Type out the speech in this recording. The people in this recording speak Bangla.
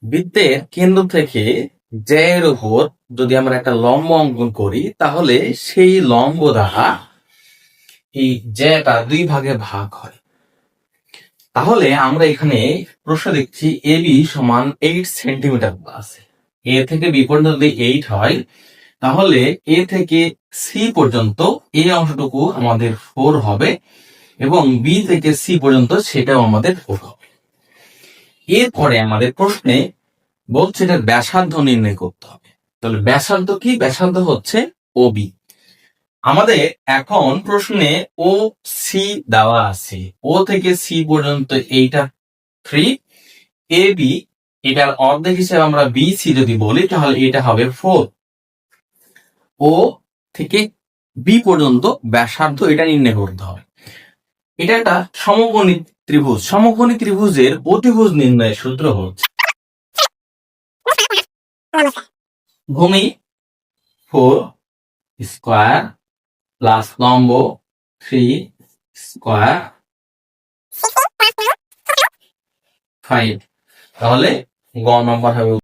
বৃত্তের কেন্দ্র থেকে জ্যা এর উপর যদি আমরা একটা লম্ব অঙ্কন করি তাহলে সেই লম্ব দ্বারা এই জ্যাটা 2 ভাগে ভাগ হয়। তাহলে আমরা এখানে প্রশ্ন দেখছি এবি সমান 8 সেন্টিমিটার আছে। এ থেকে বি পর্যন্ত যদি 8 হয় তাহলে এ থেকে সি পর্যন্ত এই অংশটুকু আমাদের 4 হবে এবং বি থেকে সি পর্যন্ত সেটাও আমাদের 4 হবে। এরপরে আমাদের প্রশ্নে বলছে যে ব্যাসার্ধ নির্ণয় করতে হবে। তাহলে ব্যাসার্ধ কি? ব্যাসার্ধ হচ্ছে ওবি। আমাদের এখন প্রশ্নে ও সি দেওয়া আছে। ও থেকে সি পর্যন্ত এইটা 3, এ বি এটার অর্ধেক হিসেবে আমরা বি সি যদি বলি তাহলে এটা হবে 4। ও থেকে বি পর্যন্ত ব্যাসার্ধ এটা নির্ণয় করতে হবে। এটা একটা সমকোণী ত্রিভুজ। সমকোণী ত্রিভুজের অতিভুজ নির্ণয়ের সূত্র হচ্ছে ভূমি 4 স্কয়ার প্লাস লম্ব 3 স্কয়ার 5। তাহলে গ নম্বর হবে